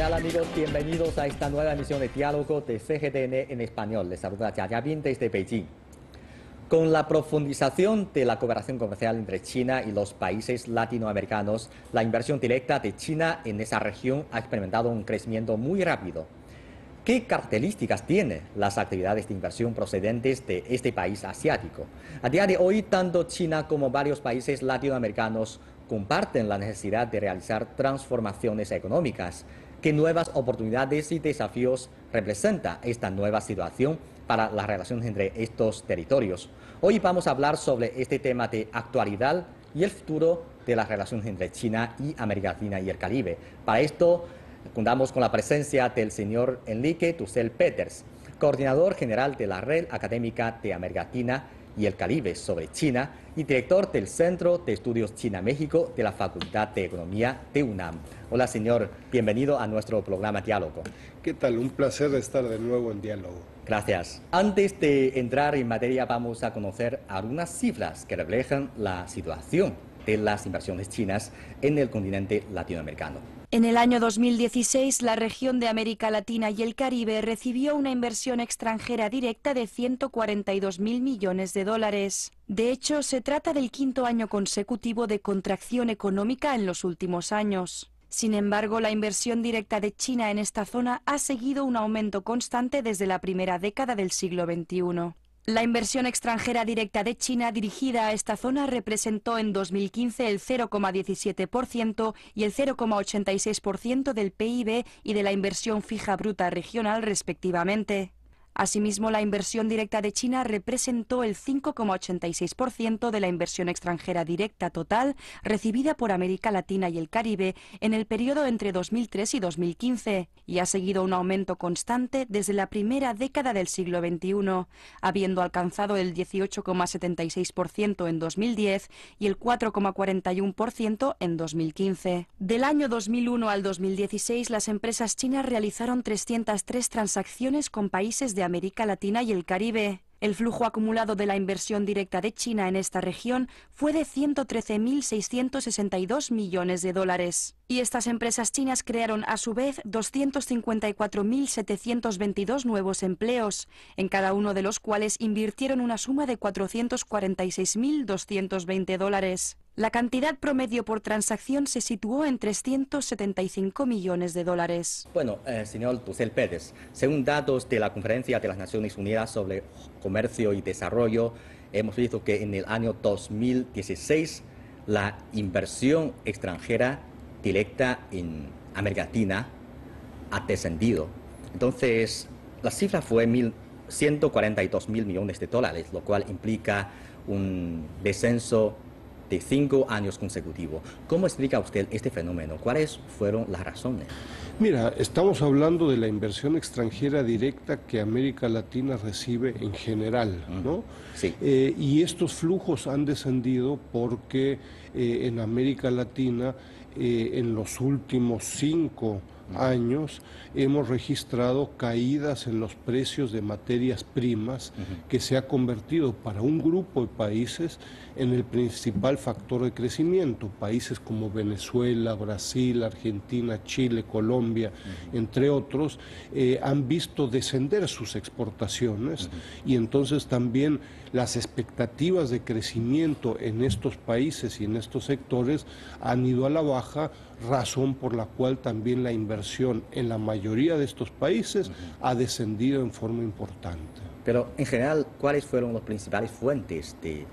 tal, amigos? Bienvenidos a esta nueva emisión de Diálogo de CGTN en español. Les saluda Jia Jiabin desde Beijing. Con la profundización de la cooperación comercial entre China y los países latinoamericanos, la inversión directa de China en esa región ha experimentado un crecimiento muy rápido. ¿Qué características tienen las actividades de inversión procedentes de este país asiático? A día de hoy, tanto China como varios países latinoamericanos comparten la necesidad de realizar transformaciones económicas. ¿Qué nuevas oportunidades y desafíos representa esta nueva situación para las relaciones entre estos territorios? Hoy vamos a hablar sobre este tema de actualidad y el futuro de las relaciones entre China y América Latina y el Caribe. Para esto, contamos con la presencia del señor Enrique Tussell-Peters, coordinador general de la Red Académica de América Latina y el Caribe sobre China y director del Centro de Estudios China-México de la Facultad de Economía de UNAM. Hola, señor. Bienvenido a nuestro programa Diálogo. ¿Qué tal? Un placer estar de nuevo en Diálogo. Gracias. Antes de entrar en materia, vamos a conocer algunas cifras que reflejan la situación de las inversiones chinas en el continente latinoamericano. En el año 2016, la región de América Latina y el Caribe recibió una inversión extranjera directa de 142.000 millones de dólares. De hecho, se trata del quinto año consecutivo de contracción económica en los últimos años. Sin embargo, la inversión directa de China en esta zona ha seguido un aumento constante desde la primera década del siglo XXI. La inversión extranjera directa de China dirigida a esta zona representó en 2015 el 0,17% y el 0,86% del PIB y de la inversión fija bruta regional respectivamente. Asimismo, la inversión directa de China representó el 5,86% de la inversión extranjera directa total recibida por América Latina y el Caribe en el periodo entre 2003 y 2015 y ha seguido un aumento constante desde la primera década del siglo XXI, habiendo alcanzado el 18,76% en 2010 y el 4,41% en 2015. Del año 2001 al 2016, las empresas chinas realizaron 303 transacciones con países de América Latina y el Caribe. El flujo acumulado de la inversión directa de China en esta región fue de 113.662 millones de dólares. Y estas empresas chinas crearon a su vez 254.722 nuevos empleos, en cada uno de los cuales invirtieron una suma de 446.220 dólares. La cantidad promedio por transacción se situó en 375 millones de dólares. Bueno, señor Tussell-Peters, según datos de la Conferencia de las Naciones Unidas sobre Comercio y Desarrollo, hemos visto que en el año 2016 la inversión extranjera directa en América Latina ha descendido. Entonces, la cifra fue 142.000 millones de dólares, lo cual implica un descenso de 5 años consecutivos. ¿Cómo explica usted este fenómeno? ¿Cuáles fueron las razones? Mira, estamos hablando de la inversión extranjera directa que América Latina recibe en general, ¿no? Sí. Y estos flujos han descendido porque en América Latina en los últimos 5 años hemos registrado caídas en los precios de materias primas que se ha convertido para un grupo de países en el principal factor de crecimiento. Países como Venezuela, Brasil, Argentina, Chile, Colombia, entre otros, han visto descender sus exportaciones y entonces también las expectativas de crecimiento en estos países y en estos sectores han ido a la baja, razón por la cual también la inversión en la mayoría de estos países ha descendido en forma importante. Pero en general, ¿cuáles fueron las principales fuentes de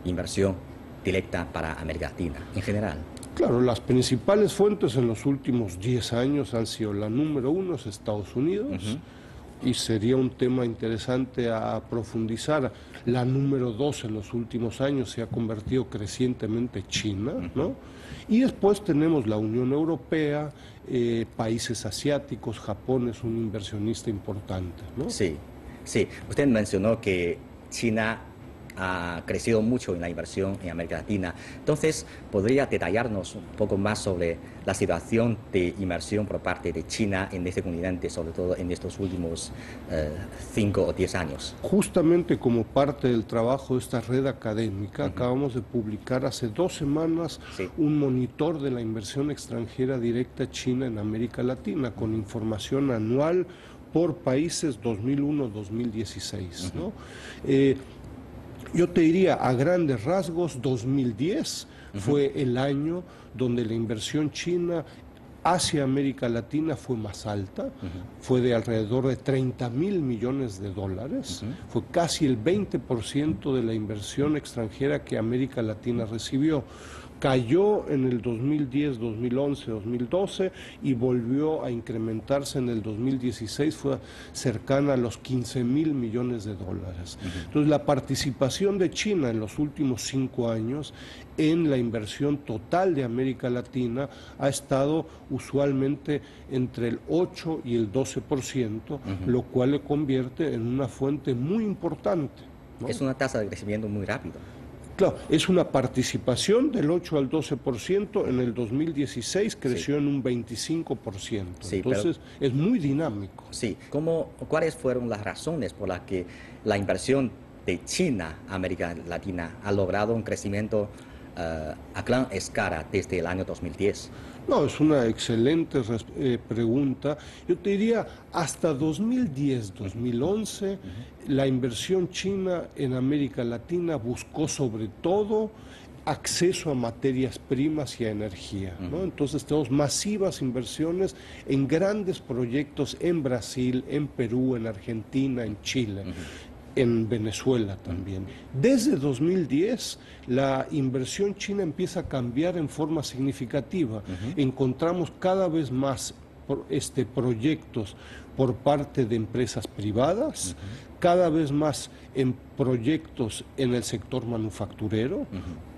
inversión directa para América Latina en general? Claro, las principales fuentes en los últimos 10 años han sido la número 1 es Estados Unidos, y sería un tema interesante a profundizar. La número 2 en los últimos años se ha convertido crecientemente China, ¿no? Y después tenemos la Unión Europea, países asiáticos, Japón es un inversionista importante, ¿no? Sí, sí. Usted mencionó que China ha crecido mucho en la inversión en América Latina. Entonces, ¿podría detallarnos un poco más sobre la situación de inversión por parte de China en este continente, sobre todo en estos últimos 5 o 10 años? Justamente como parte del trabajo de esta red académica, acabamos de publicar hace 2 semanas un monitor de la inversión extranjera directa china en América Latina, con información anual por países 2001-2016, ¿no? Yo te diría, a grandes rasgos, 2010 fue el año donde la inversión china hacia América Latina fue más alta, fue de alrededor de 30.000 millones de dólares, fue casi el 20% de la inversión extranjera que América Latina recibió. Cayó en el 2010, 2011, 2012 y volvió a incrementarse en el 2016, fue cercana a los 15.000 millones de dólares. Entonces, la participación de China en los últimos 5 años en la inversión total de América Latina ha estado usualmente entre el 8 y el 12%, lo cual le convierte en una fuente muy importante, ¿no? Es una tasa de crecimiento muy rápida. Claro, es una participación del 8 al 12%, en el 2016 creció en un 25%, entonces es muy dinámico. Sí, ¿cuáles fueron las razones por las que la inversión de China a América Latina ha logrado un crecimiento a gran escala desde el año 2010? No, es una excelente pregunta. Yo te diría, hasta 2010, 2011, la inversión china en América Latina buscó sobre todo acceso a materias primas y a energía, ¿no? Entonces tenemos masivas inversiones en grandes proyectos en Brasil, en Perú, en Argentina, en Chile. En Venezuela también. Desde 2010, la inversión china empieza a cambiar en forma significativa. Encontramos cada vez más proyectos por parte de empresas privadas, cada vez más en proyectos en el sector manufacturero,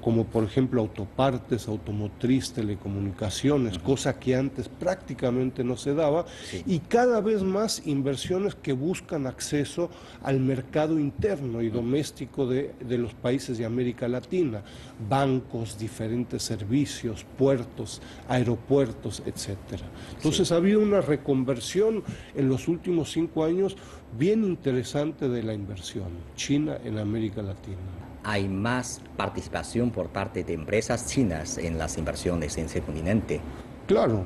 como por ejemplo autopartes, automotriz, telecomunicaciones, cosa que antes prácticamente no se daba, y cada vez más inversiones que buscan acceso al mercado interno y doméstico de los países de América Latina, bancos, diferentes servicios, puertos, aeropuertos, etcétera. Entonces ha habido una reconversión en los últimos 5 años bien interesante de la inversión china en América Latina. ¿Hay más participación por parte de empresas chinas en las inversiones en ese continente? Claro,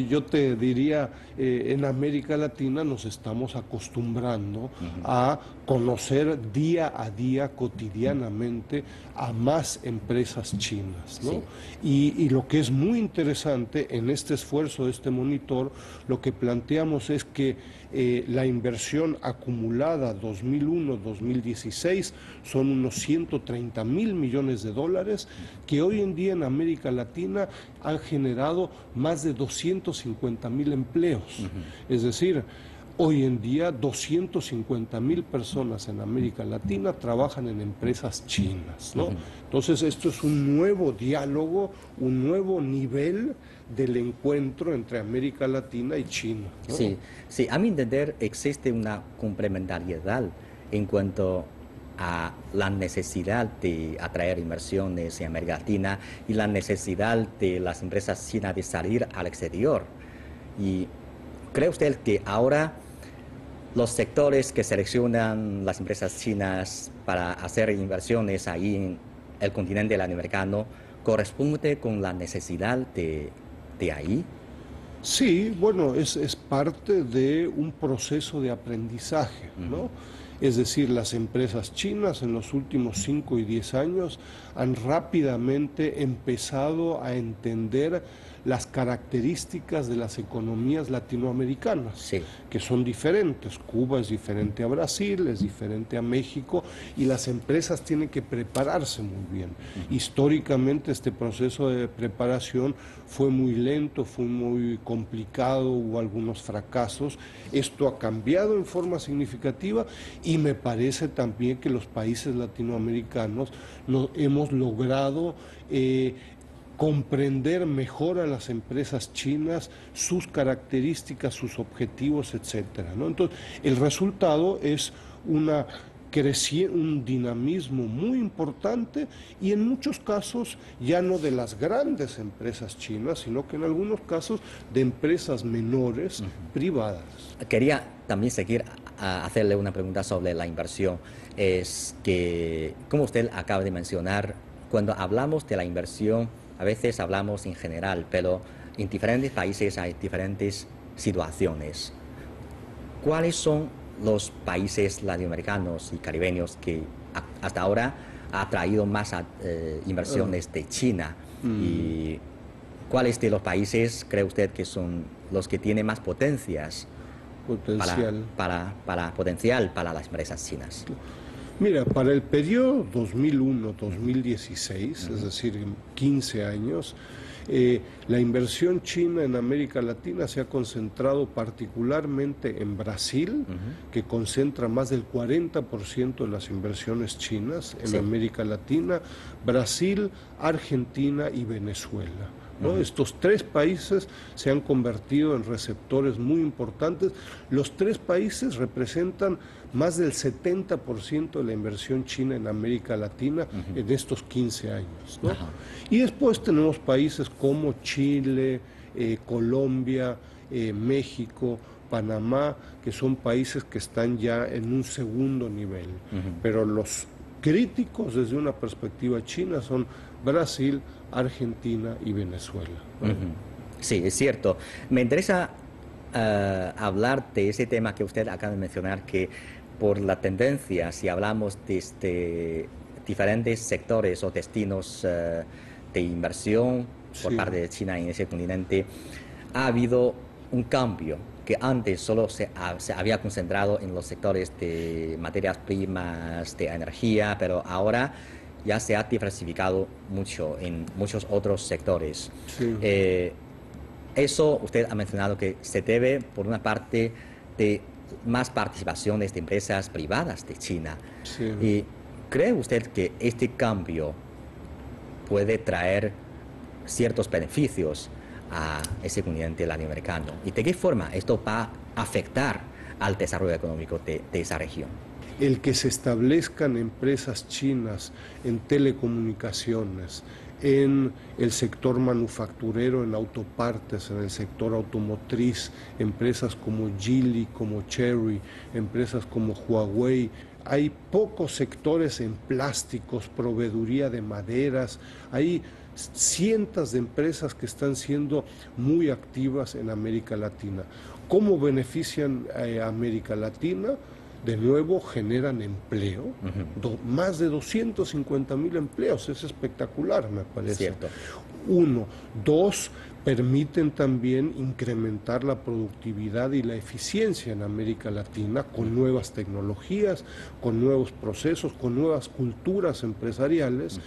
yo te diría, en América Latina nos estamos acostumbrando a conocer día a día, cotidianamente, a más empresas chinas, ¿no? Y lo que es muy interesante en este esfuerzo de este monitor, lo que planteamos es que la inversión acumulada 2001-2016 son unos 130.000 millones de dólares que hoy en día en América Latina han generado más de 250.000 empleos. Es decir, hoy en día 250.000 personas en América Latina trabajan en empresas chinas, ¿no? Entonces esto es un nuevo diálogo, un nuevo nivel del encuentro entre América Latina y China, ¿no? Sí, a mi entender existe una complementariedad en cuanto a la necesidad de atraer inversiones en América Latina y la necesidad de las empresas chinas de salir al exterior. ¿Y cree usted que ahora los sectores que seleccionan las empresas chinas para hacer inversiones ahí en el continente latinoamericano corresponde con la necesidad de ahí? Sí, bueno, es parte de un proceso de aprendizaje, ¿no? Es decir, las empresas chinas en los últimos 5 y 10 años han rápidamente empezado a entender las características de las economías latinoamericanas, que son diferentes. Cuba es diferente a Brasil, es diferente a México, y las empresas tienen que prepararse muy bien. Históricamente este proceso de preparación fue muy lento, fue muy complicado, hubo algunos fracasos. Esto ha cambiado en forma significativa y me parece también que los países latinoamericanos hemos logrado comprender mejor a las empresas chinas, sus características, sus objetivos, etcétera, ¿no? Entonces, el resultado es una un dinamismo muy importante y en muchos casos ya no de las grandes empresas chinas, sino que en algunos casos de empresas menores privadas. Quería también seguir a hacerle una pregunta sobre la inversión. Es que, como usted acaba de mencionar, cuando hablamos de la inversión, a veces hablamos en general, pero en diferentes países hay diferentes situaciones. ¿Cuáles son los países latinoamericanos y caribeños que hasta ahora ha traído más inversiones de China? ¿Y cuáles de los países cree usted que son los que tienen más potencial para las empresas chinas? Mira, para el periodo 2001-2016, es decir, en 15 años, la inversión china en América Latina se ha concentrado particularmente en Brasil, que concentra más del 40% de las inversiones chinas en América Latina, Brasil, Argentina y Venezuela, ¿no? Estos tres países se han convertido en receptores muy importantes. Los tres países representan más del 70% de la inversión china en América Latina en estos 15 años, ¿no? Y después tenemos países como Chile, Colombia, México, Panamá, que son países que están ya en un segundo nivel. Pero los críticos desde una perspectiva china son Brasil, Argentina y Venezuela. Sí, es cierto. Me interesa hablar de ese tema que usted acaba de mencionar, que por la tendencia, si hablamos de diferentes sectores o destinos de inversión por parte de China en ese continente, ha habido un cambio que antes solo se había concentrado en los sectores de materias primas, de energía, pero ahora ya se ha diversificado mucho en muchos otros sectores. Eso usted ha mencionado que se debe, por una parte, de más participaciones de empresas privadas de China. ¿Y cree usted que este cambio puede traer ciertos beneficios a ese continente latinoamericano? ¿Y de qué forma esto va a afectar al desarrollo económico de esa región? El que se establezcan empresas chinas en telecomunicaciones, en el sector manufacturero, en autopartes, en el sector automotriz, empresas como Geely, como Chery, empresas como Huawei. Hay pocos sectores en plásticos, proveeduría de maderas, hay cientos de empresas que están siendo muy activas en América Latina. ¿Cómo benefician a América Latina? De nuevo generan empleo, más de 250,000 empleos, es espectacular, me parece. Cierto. Uno. Dos, permiten también incrementar la productividad y la eficiencia en América Latina con nuevas tecnologías, con nuevos procesos, con nuevas culturas empresariales.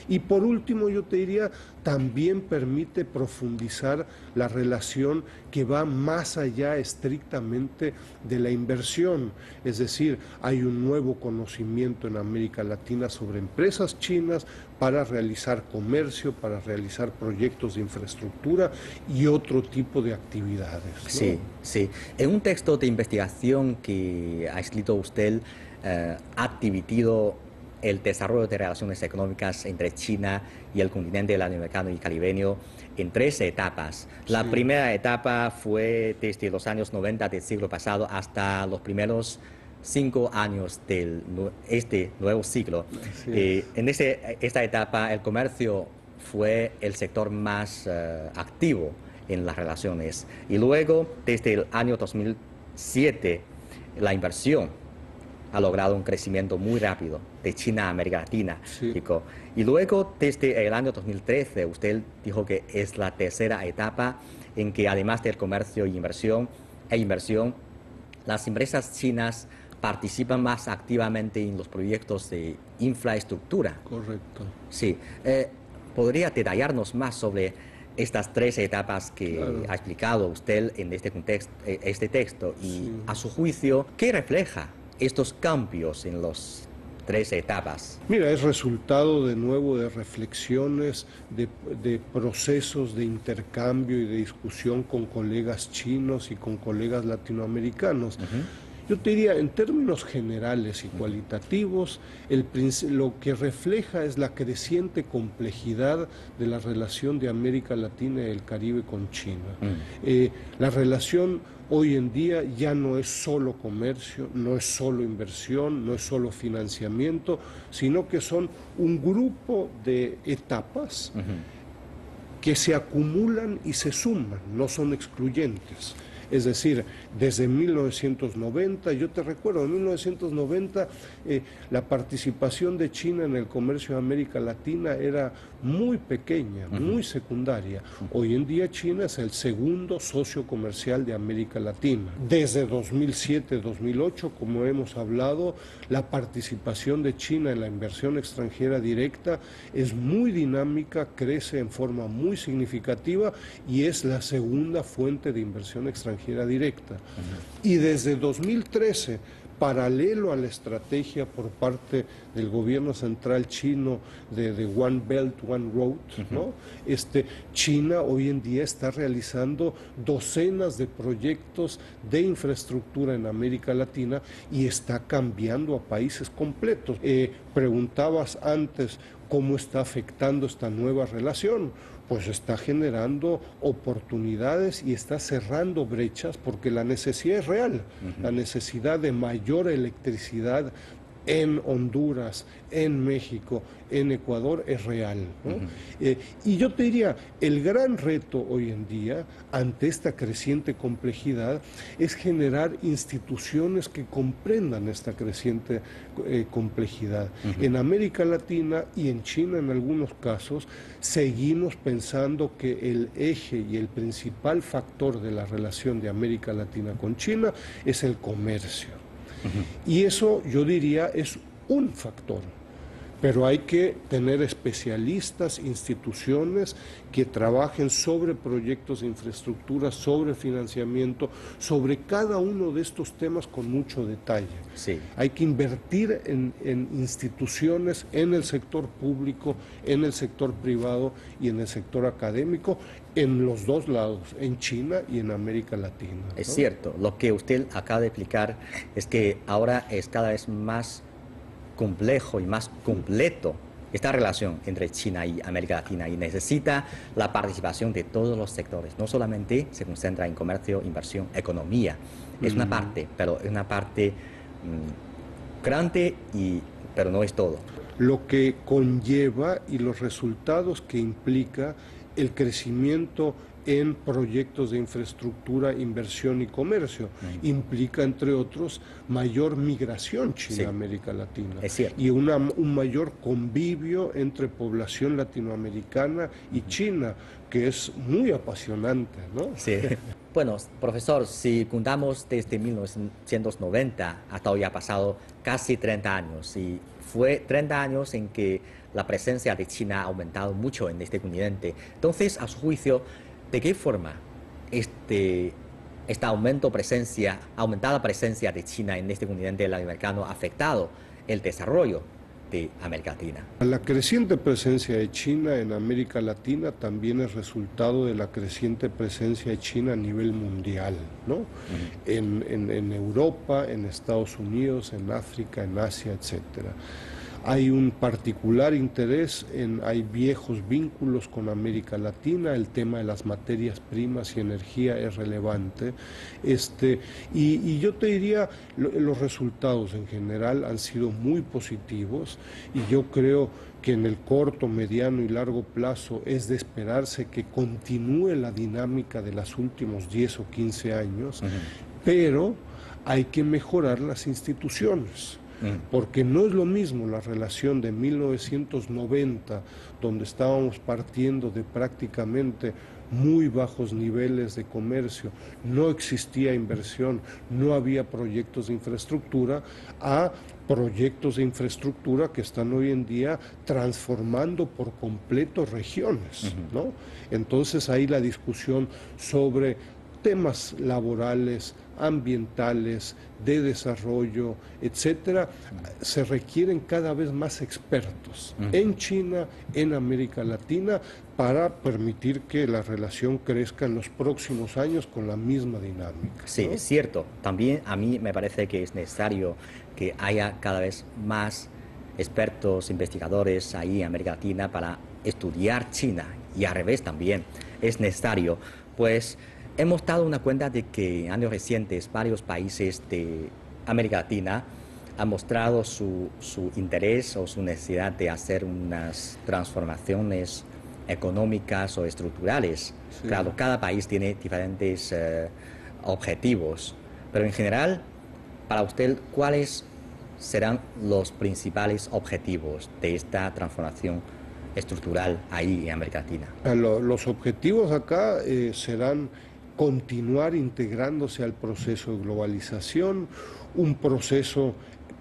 Y por último, yo te diría, también permite profundizar la relación que va más allá estrictamente de la inversión. Es decir, hay un nuevo conocimiento en América Latina sobre empresas chinas para realizar comercio, para realizar proyectos de infraestructura y otro tipo de actividades, ¿no? Sí, sí. En un texto de investigación que ha escrito usted, ha dividido el desarrollo de relaciones económicas entre China y el continente latinoamericano y caribeño en 3 etapas. La primera etapa fue desde los años 90 del siglo pasado hasta los primeros 5 años de este nuevo siglo. En esta etapa el comercio fue el sector más activo en las relaciones. Y luego, desde el año 2007, la inversión ha logrado un crecimiento muy rápido de China a América Latina. Y luego, desde el año 2013, usted dijo que es la tercera etapa en que, además del comercio e inversión, las empresas chinas participan más activamente en los proyectos de infraestructura. Correcto. Sí. ¿Podría detallarnos más sobre estas 3 etapas que ha explicado usted en este texto? Y a su juicio, ¿qué refleja estos cambios en las 3 etapas? Mira, es resultado de nuevo de reflexiones, de procesos de intercambio y de discusión con colegas chinos y con colegas latinoamericanos. Yo te diría, en términos generales y cualitativos, lo que refleja es la creciente complejidad de la relación de América Latina y el Caribe con China. La relación hoy en día ya no es solo comercio, no es solo inversión, no es solo financiamiento, sino que son un grupo de etapas que se acumulan y se suman, no son excluyentes. Es decir, desde 1990, yo te recuerdo, en 1990 la participación de China en el comercio de América Latina era muy pequeña, muy secundaria. Hoy en día China es el segundo socio comercial de América Latina. Desde 2007-2008, como hemos hablado, la participación de China en la inversión extranjera directa es muy dinámica, crece en forma muy significativa y es la segunda fuente de inversión extranjera directa. Y desde 2013, paralelo a la estrategia por parte del gobierno central chino de One Belt, One Road, ¿no? China hoy en día está realizando docenas de proyectos de infraestructura en América Latina y está cambiando a países completos. Preguntabas antes cómo está afectando esta nueva relación. Pues está generando oportunidades y está cerrando brechas porque la necesidad es real, la necesidad de mayor electricidad en Honduras, en México, en Ecuador es real, ¿no? Y yo te diría, el gran reto hoy en día, ante esta creciente complejidad, es generar instituciones que comprendan esta creciente complejidad. En América Latina y en China en algunos casos, seguimos pensando que el eje y el principal factor de la relación de América Latina con China es el comercio. Y eso, yo diría, es un factor, pero hay que tener especialistas, instituciones que trabajen sobre proyectos de infraestructura, sobre financiamiento, sobre cada uno de estos temas con mucho detalle. Sí. Hay que invertir en instituciones, en el sector público, en el sector privado y en el sector académico, en los dos lados, en China y en América Latina, ¿no? Es cierto, lo que usted acaba de explicar es que ahora es cada vez más complejo y más completo esta relación entre China y América Latina y necesita la participación de todos los sectores. No solamente se concentra en comercio, inversión, economía. Es una parte, pero es una parte grande, pero no es todo. Lo que conlleva y los resultados que implica el crecimiento en proyectos de infraestructura, inversión y comercio. Implica, entre otros, mayor migración China-América Latina. Es cierto. Y un mayor convivio entre población latinoamericana y China, que es muy apasionante, ¿no? Sí. Bueno, profesor, si contamos desde 1990 hasta hoy ha pasado casi 30 años y fue 30 años en que la presencia de China ha aumentado mucho en este continente. Entonces, a su juicio, ¿de qué forma esta aumentada presencia de China en este continente latinoamericano ha afectado el desarrollo de América Latina? La creciente presencia de China en América Latina también es resultado de la creciente presencia de China a nivel mundial, ¿no? En Europa, en Estados Unidos, en África, en Asia, etcétera. Hay un particular interés, hay viejos vínculos con América Latina, el tema de las materias primas y energía es relevante. Y yo te diría, los resultados en general han sido muy positivos y yo creo que en el corto, mediano y largo plazo es de esperarse que continúe la dinámica de los últimos 10 o 15 años, pero hay que mejorar las instituciones. Porque no es lo mismo la relación de 1990, donde estábamos partiendo de prácticamente muy bajos niveles de comercio, no existía inversión, no había proyectos de infraestructura, a proyectos de infraestructura que están hoy en día transformando por completo regiones, ¿no? Entonces ahí la discusión sobre temas laborales, ambientales, de desarrollo, etcétera, se requieren cada vez más expertos en China, en América Latina, para permitir que la relación crezca en los próximos años con la misma dinámica. Sí, ¿no? es cierto. También a mí me parece que es necesario que haya cada vez más expertos, investigadores ahí en América Latina para estudiar China, y al revés también es necesario, pues hemos dado una cuenta de que en años recientes varios países de América Latina han mostrado su interés o su necesidad de hacer unas transformaciones económicas o estructurales. Sí. Claro, cada país tiene diferentes objetivos, pero en general, para usted, ¿cuáles serán los principales objetivos de esta transformación estructural ahí en América Latina? Los objetivos acá serán continuar integrándose al proceso de globalización, un proceso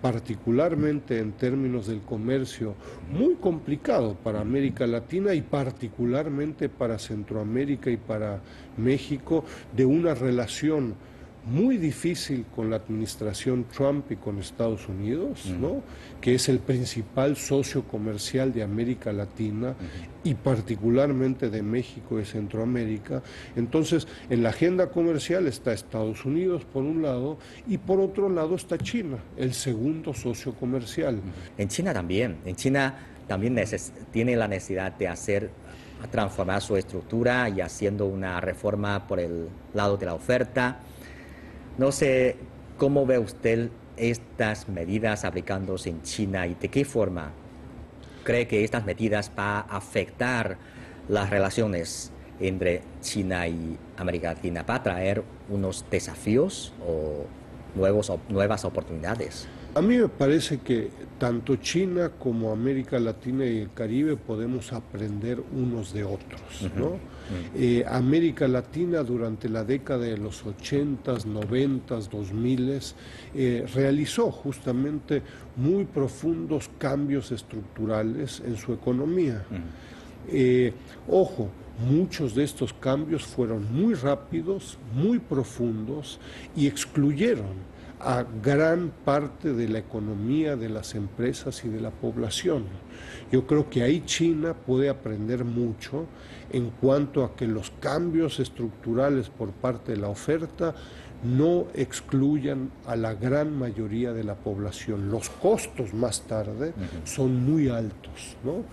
particularmente en términos del comercio muy complicado para América Latina y particularmente para Centroamérica y para México, de una relación muy difícil con la administración Trump y con Estados Unidos, ¿no? Que es el principal socio comercial de América Latina y particularmente de México y Centroamérica. Entonces, en la agenda comercial está Estados Unidos por un lado y por otro lado está China, el segundo socio comercial. En China también tiene la necesidad de transformar su estructura y haciendo una reforma por el lado de la oferta. No sé cómo ve usted estas medidas aplicándose en China y de qué forma cree que estas medidas van a afectar las relaciones entre China y América Latina, para traer unos desafíos o nuevas oportunidades. A mí me parece que tanto China como América Latina y el Caribe podemos aprender unos de otros, ¿no? América Latina durante la década de los 80s, 90s, 2000s realizó justamente muy profundos cambios estructurales en su economía. Ojo, muchos de estos cambios fueron muy rápidos, muy profundos y excluyeron a gran parte de la economía, de las empresas y de la población. Yo creo que ahí China puede aprender mucho en cuanto a que los cambios estructurales por parte de la oferta no excluyan a la gran mayoría de la población. Los costos más tarde son muy altos, ¿no?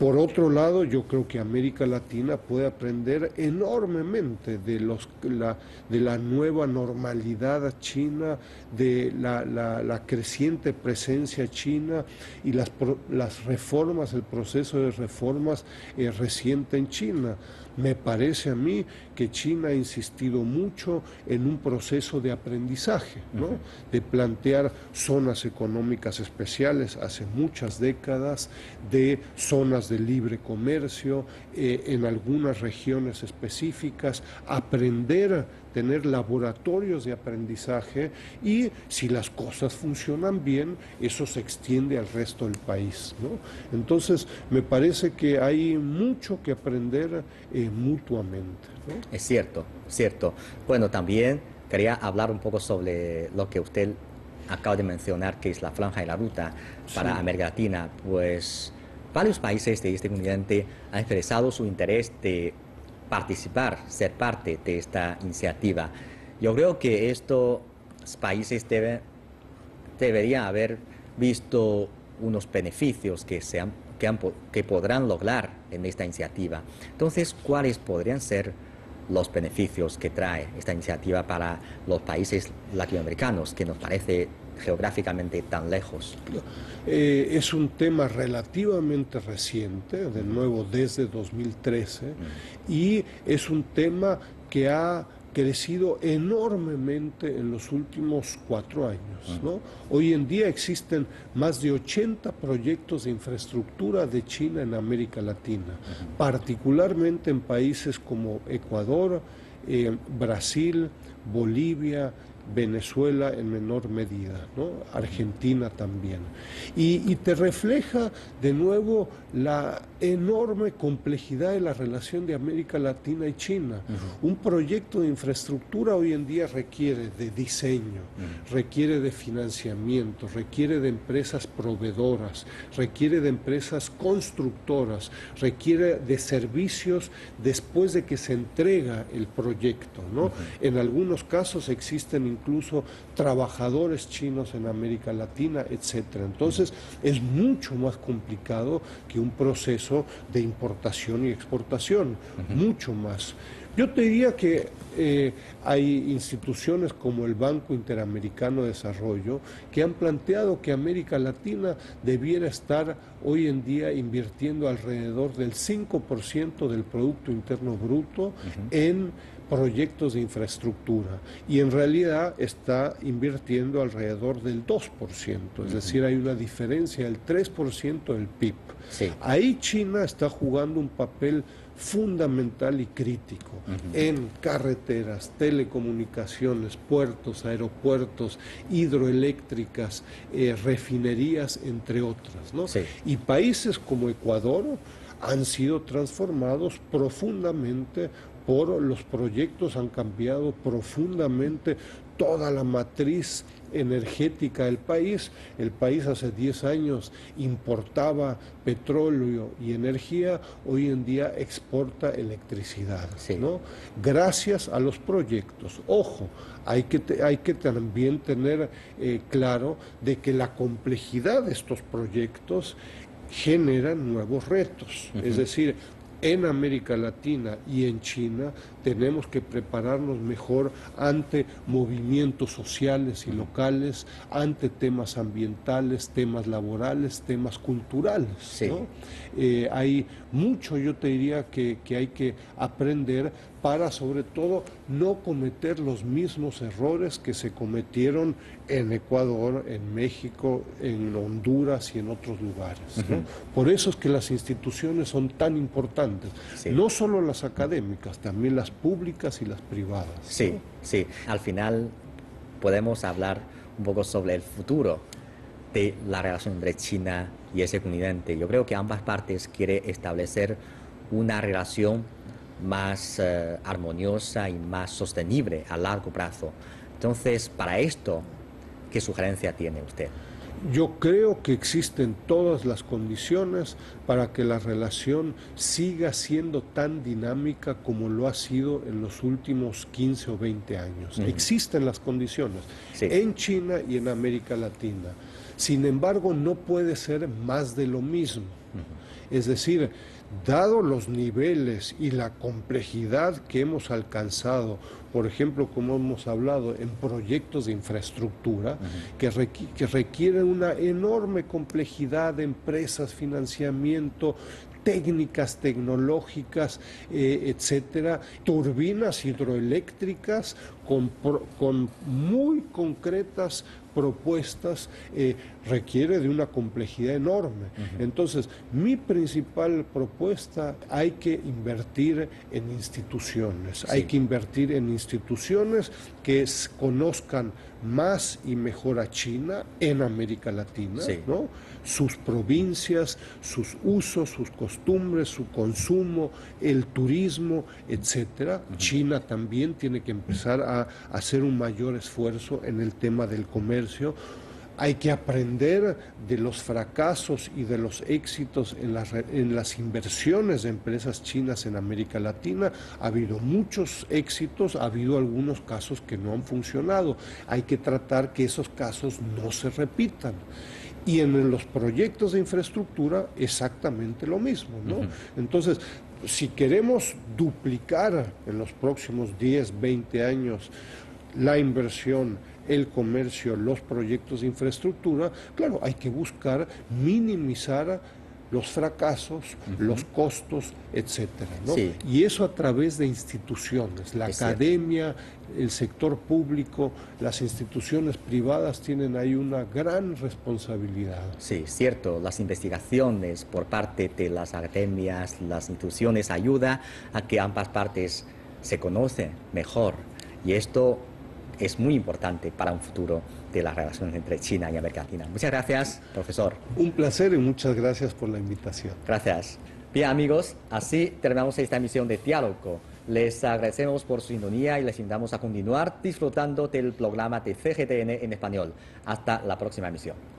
Por otro lado, yo creo que América Latina puede aprender enormemente de la nueva normalidad china, de la creciente presencia china y las reformas, el proceso de reformas reciente en China. Me parece a mí que China ha insistido mucho en un proceso de aprendizaje, ¿no? De plantear zonas económicas especiales hace muchas décadas, de zonas de libre comercio en algunas regiones específicas, aprender, tener laboratorios de aprendizaje y si las cosas funcionan bien, eso se extiende al resto del país, ¿no? Entonces, me parece que hay mucho que aprender mutuamente, ¿no? Es cierto, cierto. Bueno, también quería hablar un poco sobre lo que usted acaba de mencionar, que es la franja de la ruta para América Latina. Pues varios países de este continente han expresado su interés de participar, ser parte de esta iniciativa. Yo creo que estos países deberían haber visto unos beneficios que podrán lograr en esta iniciativa. Entonces, ¿cuáles podrían ser los beneficios que trae esta iniciativa para los países latinoamericanos, que nos parece geográficamente tan lejos? Es un tema relativamente reciente, de nuevo desde 2013, y es un tema que ha crecido enormemente en los últimos 4 años, ¿no? Hoy en día existen más de 80 proyectos de infraestructura de China en América Latina, particularmente en países como Ecuador, Brasil, Bolivia, Venezuela en menor medida, ¿no? Argentina también. Y te refleja de nuevo la enorme complejidad de la relación de América Latina y China. Un proyecto de infraestructura hoy en día requiere de diseño, requiere de financiamiento, requiere de empresas proveedoras, requiere de empresas constructoras, requiere de servicios después de que se entrega el proyecto, ¿no? En algunos casos existen incluso trabajadores chinos en América Latina, etcétera. Entonces, es mucho más complicado que un proceso de importación y exportación, mucho más. Yo te diría que hay instituciones como el Banco Interamericano de Desarrollo que han planteado que América Latina debiera estar hoy en día invirtiendo alrededor del 5% del Producto Interno Bruto en proyectos de infraestructura, y en realidad está invirtiendo alrededor del 2%, es decir, hay una diferencia del 3% del PIB. Sí. Ahí China está jugando un papel fundamental y crítico en carreteras, telecomunicaciones, puertos, aeropuertos, hidroeléctricas, refinerías, entre otras, ¿no? Sí. Y países como Ecuador han sido transformados profundamente por los proyectos, han cambiado profundamente toda la matriz energética del país. El país hace 10 años importaba petróleo y energía, hoy en día exporta electricidad, sí, ¿no? Gracias a los proyectos. Ojo, hay que también tener claro de que la complejidad de estos proyectos generan nuevos retos. Es decir, en América Latina y en China tenemos que prepararnos mejor ante movimientos sociales y locales, ante temas ambientales, temas laborales, temas culturales, sí, ¿no? Hay mucho, yo te diría, que hay que aprender para, sobre todo, no cometer los mismos errores que se cometieron en Ecuador, en México, en Honduras y en otros lugares, ¿no? Por eso es que las instituciones son tan importantes, sí, no solo las académicas, también las públicas y las privadas, ¿no? Sí, sí. Al final podemos hablar un poco sobre el futuro de la relación entre China y ese continente. Yo creo que ambas partes quieren establecer una relación más armoniosa y más sostenible a largo plazo. Entonces, para esto, ¿qué sugerencia tiene usted? Yo creo que existen todas las condiciones para que la relación siga siendo tan dinámica como lo ha sido en los últimos 15 o 20 años. Existen las condiciones en China y en América Latina. Sin embargo, no puede ser más de lo mismo. Es decir, dado los niveles y la complejidad que hemos alcanzado, por ejemplo, como hemos hablado, en proyectos de infraestructura, que requieren una enorme complejidad de empresas, financiamiento, técnicas tecnológicas, etcétera, turbinas hidroeléctricas con muy concretas propuestas, requiere de una complejidad enorme. Entonces, mi principal propuesta, hay que invertir en instituciones, hay que invertir en instituciones que conozcan más y mejor a China en América Latina, ¿no? Sus provincias, sus usos, sus costumbres, su consumo, el turismo, etcétera. China también tiene que empezar a hacer un mayor esfuerzo en el tema del comercio. Hay que aprender de los fracasos y de los éxitos en las inversiones de empresas chinas en América Latina. Ha habido muchos éxitos, ha habido algunos casos que no han funcionado. Hay que tratar que esos casos no se repitan. Y en los proyectos de infraestructura exactamente lo mismo, ¿no? Entonces, si queremos duplicar en los próximos 10, 20 años la inversión, el comercio, los proyectos de infraestructura, claro, hay que buscar minimizar los fracasos, los costos, etcétera, ¿no? Y eso a través de instituciones, la academia, el sector público, las instituciones privadas tienen ahí una gran responsabilidad. Sí, cierto, las investigaciones por parte de las academias, las instituciones ayuda a que ambas partes se conocen mejor, y esto es muy importante para un futuro de las relaciones entre China y América Latina. Muchas gracias, profesor. Un placer y muchas gracias por la invitación. Gracias. Bien, amigos, así terminamos esta emisión de Diálogo. Les agradecemos por su sintonía y les invitamos a continuar disfrutando del programa de CGTN en español. Hasta la próxima emisión.